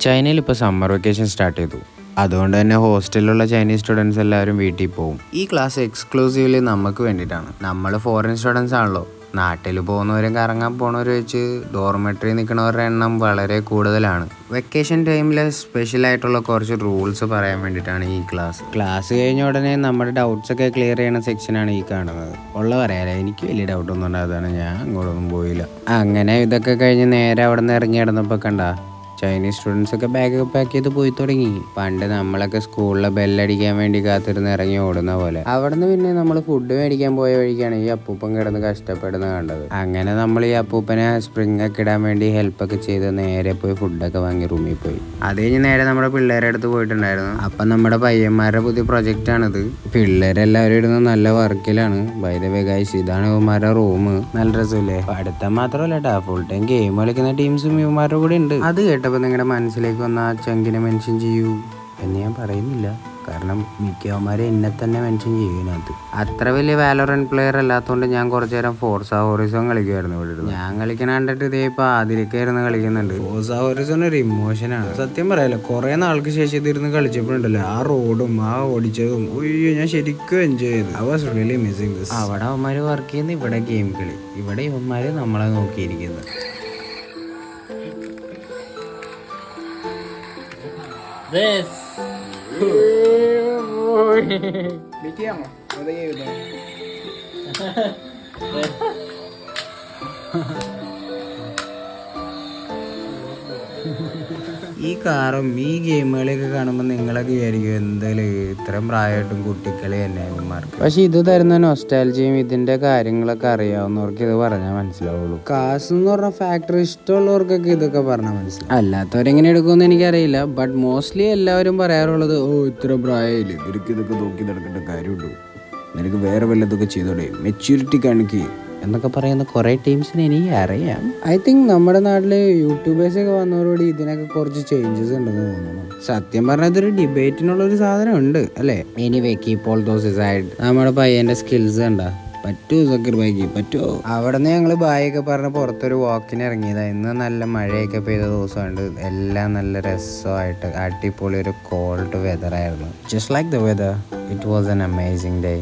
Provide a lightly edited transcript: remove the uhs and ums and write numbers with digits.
ചൈനയിൽ ഇപ്പോൾ summer vacation start ചെയ്തു. അതുകൊണ്ട് തന്നെ ഹോസ്റ്റലിലുള്ള ചൈനീസ് സ്റ്റുഡൻസ് എല്ലാവരും വീട്ടിൽ പോകും. ഈ ക്ലാസ് എക്സ്ക്ലൂസീവ്ലി നമുക്ക് വേണ്ടിയിട്ടാണ്. നമ്മൾ ഫോറിൻ സ്റ്റുഡൻസ് ആണല്ലോ. നാട്ടിൽ പോകുന്നവരും കറങ്ങാൻ പോകുന്നവരും വെച്ച് ഡോർമെട്രി നിൽക്കുന്നവരുടെ എണ്ണം വളരെ കൂടുതലാണ്. വെക്കേഷൻ ടൈമിൽ സ്പെഷ്യലായിട്ടുള്ള കുറച്ച് റൂൾസ് പറയാൻ വേണ്ടിയിട്ടാണ് ഈ ക്ലാസ് കഴിഞ്ഞ ഉടനെ നമ്മുടെ ഡൗട്ട്സ് ഒക്കെ ക്ലിയർ ചെയ്യുന്ന സെക്ഷനാണ് ഈ കാണുന്നത്. ഉള്ള പറയാലോ, എനിക്ക് വലിയ ഡൗട്ടൊന്നും ഉണ്ടായതാണ്, ഞാൻ അങ്ങോട്ടൊന്നും പോയില്ല. അങ്ങനെ ഇതൊക്കെ കഴിഞ്ഞ് നേരെ അവിടെ നിന്ന് ഇറങ്ങി കിടന്നപ്പോൾ കണ്ട ചൈനീസ് സ്റ്റുഡൻസ് ഒക്കെ ബാഗൊക്കെ പാക്ക് ചെയ്ത് പോയി തുടങ്ങി. പണ്ട് നമ്മളൊക്കെ സ്കൂളിലെ ബെല്ലടിക്കാൻ വേണ്ടി കാത്തിരുന്ന് ഇറങ്ങി ഓടുന്ന പോലെ. അവിടെ നിന്ന് പിന്നെ നമ്മൾ ഫുഡ് മേടിക്കാൻ പോയ വഴിക്കാണ് ഈ അപ്പൂപ്പൻ കിടന്ന് കഷ്ടപ്പെടുന്ന കണ്ടത്. അങ്ങനെ നമ്മൾ ഈ അപ്പൂപ്പനെ സ്പ്രിങ് ഒക്കെ ഇടാൻ വേണ്ടി ഹെൽപ്പൊക്കെ ചെയ്ത് നേരെ പോയി ഫുഡൊക്കെ വാങ്ങി റൂമിൽ പോയി. അത് കഴിഞ്ഞ് നേരെ നമ്മുടെ പിള്ളേരെ അടുത്ത് പോയിട്ടുണ്ടായിരുന്നു. അപ്പം നമ്മുടെ പയ്യന്മാരുടെ പുതിയ പ്രൊജക്റ്റാണിത്. പിള്ളേരെല്ലാവരും ഇടുന്ന നല്ല വർക്കിലാണ്. ബൈ ദ വേ ഗൈസ്, ഇതാണ് ഇവന്മാരുടെ റൂം. നല്ല രസമില്ലേ? പഠിത്തം മാത്രമല്ല കേട്ടോ, ഫുൾ ടൈം ഗെയിം കളിക്കുന്ന ടീംസും ഇവന്മാരുടെ കൂടെ ഉണ്ട്. അത് കേട്ടപ്പോൾ നിങ്ങളുടെ മനസ്സിലേക്ക് വന്ന ആ ചങ്കിനെ മെൻഷൻ ചെയ്യൂ എന്ന് ഞാൻ പറയുന്നില്ല. കാരണം മിക്കവന്മാരെ എന്നെ തന്നെ മെൻഷൻ ചെയ്യും ഇതിനകത്ത്. അത്ര വലിയ വാലോറന്റ് പ്ലെയർ അല്ലാത്തതുകൊണ്ട് ഞാൻ കുറച്ചു നേരം ഫോർസ ഹോറിസോൺ കളിക്കുമായിരുന്നു ഇവിടെ. ഞാൻ കളിക്കണ കണ്ടിട്ട് ഇതേ ഇപ്പോൾ ആതിരക്കായിരുന്നു കളിക്കുന്നുണ്ട്. ഫോർസ ഹോറിസോൺ ഒരു ഇമോഷനാണ്. സത്യം പറയാലോ, കുറേ നാൾക്ക് ശേഷം ഇതിരുന്ന് കളിച്ചപ്പോഴുണ്ടല്ലോ, ആ റോഡും ആ ഓടിച്ചതും ഞാൻ ശരിക്കും എൻജോയ് ചെയ്തു. I was really missing this. അവിടെ അവന്മാർ വർക്ക് ചെയ്യുന്ന, ഇവിടെ ഗെയിം കളി, ഇവിടെ ഇവന്മാർ നമ്മളെ നോക്കിയിരിക്കുന്നത്. Vediamo, lo aiuto. ഈ കാറും ഈ ഗെയിമുകളൊക്കെ കാണുമ്പോൾ നിങ്ങളൊക്കെ വിചാരിക്കും എന്തായാലും ഇത്രയും പ്രായമായിട്ടും കുട്ടിക്കളി തന്നെ ഇവന്മാർക്ക്. പക്ഷെ ഇത് തരുന്ന നൊസ്റ്റാൾജിയും ഇതിന്റെ കാര്യങ്ങളൊക്കെ അറിയാവുന്നവർക്ക് ഇത് പറഞ്ഞാൽ മനസ്സിലാവുള്ളൂ. കാസ് എന്ന് പറഞ്ഞ ഫാക്ടറി ഇഷ്ടമുള്ളവർക്കൊക്കെ ഇതൊക്കെ പറഞ്ഞാൽ മനസ്സിലാവും. അല്ലാത്തവരെങ്ങനെ എടുക്കുമെന്ന് എനിക്കറിയില്ല. ബട്ട് മോസ്റ്റ്ലി എല്ലാവരും പറയാറുള്ളത്, ഇത്ര പ്രായമില്ല, ഇവർക്ക് ഇതൊക്കെ നോക്കി നടക്കേണ്ട കാര്യമുള്ളൂ, നിനക്ക് വേറെ വല്ലതൊക്കെ ചെയ്തോടെ, മെച്യൂരിറ്റി കാണിക്കുക എന്നൊക്കെ പറയുന്ന കുറേ ടീംസിന് എനിക്ക് അറിയാം. ഐ തിങ്ക് നമ്മുടെ നാട്ടിൽ യൂട്യൂബേഴ്സൊക്കെ വന്നതോടുകൂടി ഇതിനൊക്കെ കുറച്ച് ചേഞ്ചസ് ഉണ്ടെന്ന് തോന്നുന്നു. സത്യം പറഞ്ഞാൽ ഇതൊരു ഡിബേറ്റിനുള്ളൊരു സാധനം ഉണ്ട് അല്ലേ. Anyway keep all those aside. നമ്മുടെ പയ്യൻ്റെ സ്കിൽസ് കണ്ട പറ്റുമോ സക്കീർ ബൈക്ക് പറ്റുമോ? അവിടെ നിന്ന് ഞങ്ങൾ ബായൊക്കെ പറഞ്ഞ് പുറത്തൊരു വാക്കിന് ഇറങ്ങിയതാണ്. ഇന്ന് നല്ല മഴയൊക്കെ പെയ്ത ദിവസമുണ്ട്. എല്ലാം നല്ല രസമായിട്ട് അടിപൊളി ഒരു കോൾഡ് വെതറായിരുന്നു. Just like the weather, it was an amazing day.